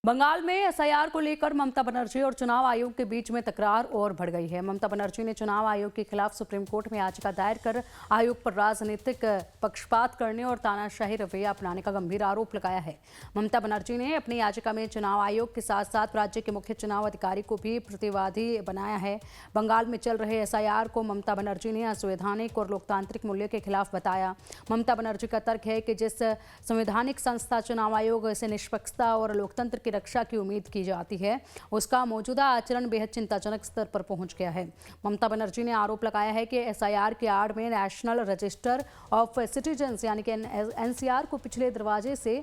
बंगाल में एसआईआर को लेकर ममता बनर्जी और चुनाव आयोग के बीच में तकरार और बढ़ गई है। ममता बनर्जी ने चुनाव आयोग के खिलाफ सुप्रीम कोर्ट में याचिका दायर कर आयोग पर राजनीतिक पक्षपात करने और तानाशाही रवैया अपनाने का गंभीर आरोप लगाया है। ममता बनर्जी ने अपनी याचिका में चुनाव आयोग के साथ साथ राज्य के मुख्य चुनाव अधिकारी को भी प्रतिवादी बनाया है। बंगाल में चल रहे एसआईआर को ममता बनर्जी ने असंवैधानिक और लोकतांत्रिक मूल्य के खिलाफ बताया। ममता बनर्जी का तर्क है कि जिस संवैधानिक संस्था चुनाव आयोग से निष्पक्षता और लोकतंत्र की रक्षा की उम्मीद की जाती है, उसका मौजूदा आचरण बेहद चिंताजनक स्तर पर पहुंच गया है। ममता बनर्जी ने आरोप लगाया है कि एसआईआर के आड़ में नेशनल रजिस्टर ऑफ सिटीजन्स यानी कि एनसीआर को पिछले दरवाजे से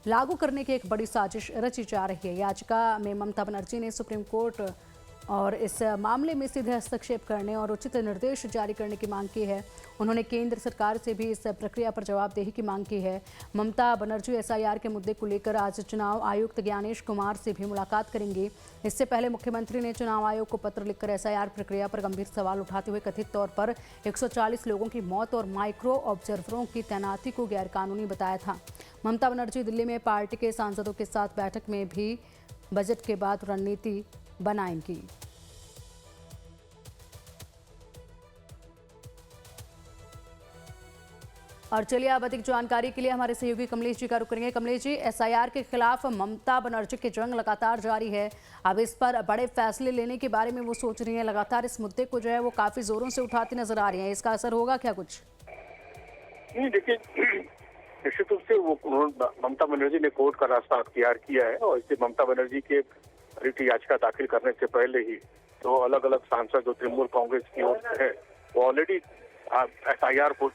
लागू करने की एक बड़ी साजिश रची जा रही है। याचिका में ममता बनर्जी ने सुप्रीम कोर्ट और इस मामले में सीधे हस्तक्षेप करने और उचित निर्देश जारी करने की मांग की है। उन्होंने केंद्र सरकार से भी इस प्रक्रिया पर जवाबदेही की मांग की है। ममता बनर्जी एसआईआर के मुद्दे को लेकर आज चुनाव आयुक्त ज्ञानेश कुमार से भी मुलाकात करेंगी। इससे पहले मुख्यमंत्री ने चुनाव आयोग को पत्र लिखकर एसआईआर प्रक्रिया पर गंभीर सवाल उठाते हुए कथित तौर पर 140 लोगों की मौत और माइक्रो ऑब्जर्वरों की तैनाती को गैरकानूनी बताया था। ममता बनर्जी दिल्ली में पार्टी के सांसदों के साथ बैठक में भी बजट के बाद रणनीति बनाएंगी। और चलिए अब अधिक जानकारी के लिए हमारे सहयोगी कमलेश जी का रुख करेंगे। कमलेश जी, एसआईआर के खिलाफ ममता बनर्जी की जंग लगातार जारी है। अब इस पर बड़े फैसले लेने के बारे में वो सोच रही हैं। लगातार इस मुद्दे को जो है वो काफी जोरों से उठाती नजर आ रही है। इसका असर होगा क्या कुछ? नहीं, देखिए, निश्चित रूप से वो ममता बनर्जी ने कोर्ट का रास्ता अख्तियार किया है और इससे ममता बनर्जी के रिट याचिका दाखिल करने से पहले ही तो अलग अलग सांसद जो तृणमूल कांग्रेस की ओर से है वो ऑलरेडी एसआईआर को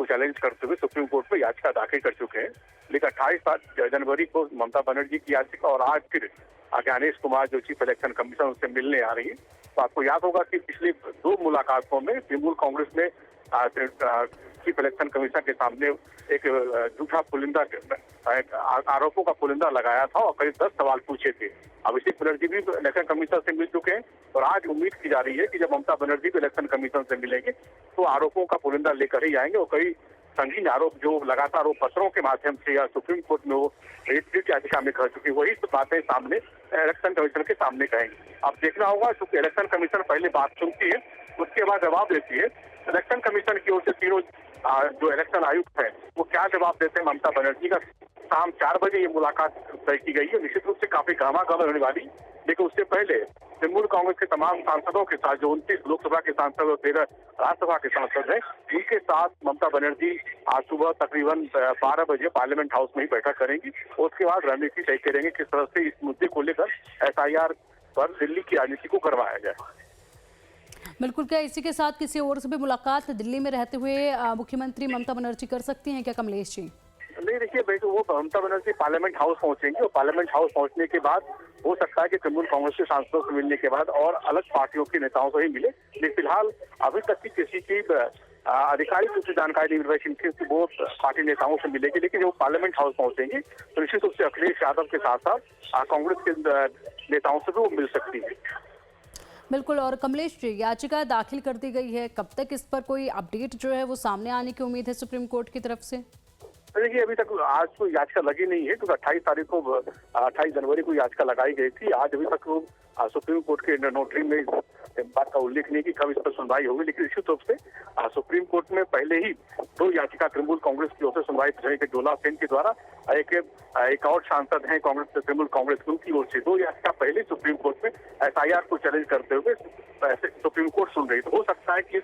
चैलेंज करते हुए सुप्रीम कोर्ट में याचिका दाखिल कर चुके हैं। लेकिन 28 जनवरी को ममता बनर्जी की याचिका और आज फिर ज्ञानेश कुमार जो चीफ इलेक्शन कमीशन उससे मिलने आ रही है। तो आपको याद होगा कि पिछली 2 मुलाकातों में तृणमूल कांग्रेस ने चीफ इलेक्शन कमीशन के सामने एक झूठा पुलिंदा आरोपों का पुलिंदा लगाया था और करीब 10 सवाल पूछे थे। अभिषेक बनर्जी भी इलेक्शन कमीशन से मिल चुके हैं और आज उम्मीद की जा रही है कि जब ममता बनर्जी को इलेक्शन कमीशन से मिलेंगे तो आरोपों का पुलिंदा लेकर ही आएंगे और कई संगीन आरोप जो लगातार वो पत्रों के माध्यम से या सुप्रीम कोर्ट में वो रिट याचिका में कर चुकी वही बातें सामने इलेक्शन कमीशन के सामने कहेंगे। अब देखना होगा क्योंकि इलेक्शन कमीशन पहले बात सुनती है उसके बाद जवाब देती है। इलेक्शन कमीशन की ओर से तीनों जो इलेक्शन आयुक्त है वो क्या जवाब देते हैं ममता बनर्जी का। शाम 4 बजे ये मुलाकात तय की गई है। निश्चित रूप से काफी गहमागहम होने वाली, लेकिन उससे पहले तृणमूल कांग्रेस के तमाम सांसदों के साथ जो 29 लोकसभा के सांसद और 13 राज्यसभा के सांसद हैं उनके साथ ममता बनर्जी आज सुबह तकरीबन 12 बजे पार्लियामेंट हाउस में ही बैठक करेंगी और उसके बाद रणनीति तय करेंगे किस तरह से इस मुद्दे को लेकर एसआईआर पर दिल्ली की राजनीति को करवाया जाए। बिल्कुल, क्या इसी के साथ किसी और से भी मुलाकात दिल्ली में रहते हुए मुख्यमंत्री ममता बनर्जी कर सकती हैं क्या कमलेश जी? नहीं, देखिए भाई, तो वो ममता बनर्जी पार्लियामेंट हाउस पहुंचेंगे और पार्लियामेंट हाउस पहुंचने के बाद हो सकता है कि तृणमूल कांग्रेस के सांसदों से मिलने के बाद और अलग पार्टियों के नेताओं से ही मिले। लेकिन फिलहाल अभी तक की किसी की आधिकारिक रूप से जानकारी नहीं मिल रही कि वो पार्टी नेताओं से मिलेगी। लेकिन जब वो पार्लियामेंट हाउस पहुंचेंगे तो निश्चित रूप से अखिलेश यादव के साथ साथ कांग्रेस के नेताओं से भी वो मिल सकती है। बिल्कुल। और कमलेश जी, याचिका दाखिल कर दी गई है, कब तक इस पर कोई अपडेट जो है वो सामने आने की उम्मीद है सुप्रीम कोर्ट की तरफ से? देखिए, अभी तक आज तो याचिका लगी नहीं है क्योंकि 28 जनवरी को याचिका लगाई गई थी। आज अभी तक सुप्रीम कोर्ट के नोटरी में इस बात का उल्लेख नहीं कि कब इस पर सुनवाई होगी। लेकिन निश्चित रूप से सुप्रीम कोर्ट में पहले ही 2 याचिका तृणमूल कांग्रेस की ओर से सुनवाई की डोला सेन के द्वारा एक और सांसद हैं कांग्रेस तृणमूल कांग्रेस की उनकी ओर से 2 याचिका पहले सुप्रीम कोर्ट में एसआईआर को चैलेंज करते हुए सुप्रीम कोर्ट सुन रही। तो हो सकता है कि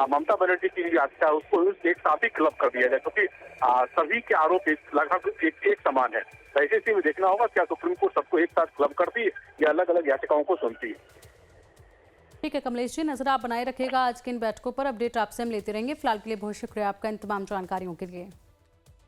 ममता बनर्जी की याचिका उसको एक साथ ही क्लब कर दिया जाए क्योंकि सभी के आरोप लगभग एक समान है। तो ऐसे स्थिति में देखना होगा क्या सुप्रीम कोर्ट सबको एक साथ क्लब करती है या अलग अलग याचिकाओं को सुनती है। ठीक है कमलेश जी, नजर आप बनाए रखिएगा आज की इन बैठकों पर। अपडेट आपसे हम लेते रहेंगे। फिलहाल के लिए बहुत शुक्रिया आपका इन तमाम जानकारियों के लिए।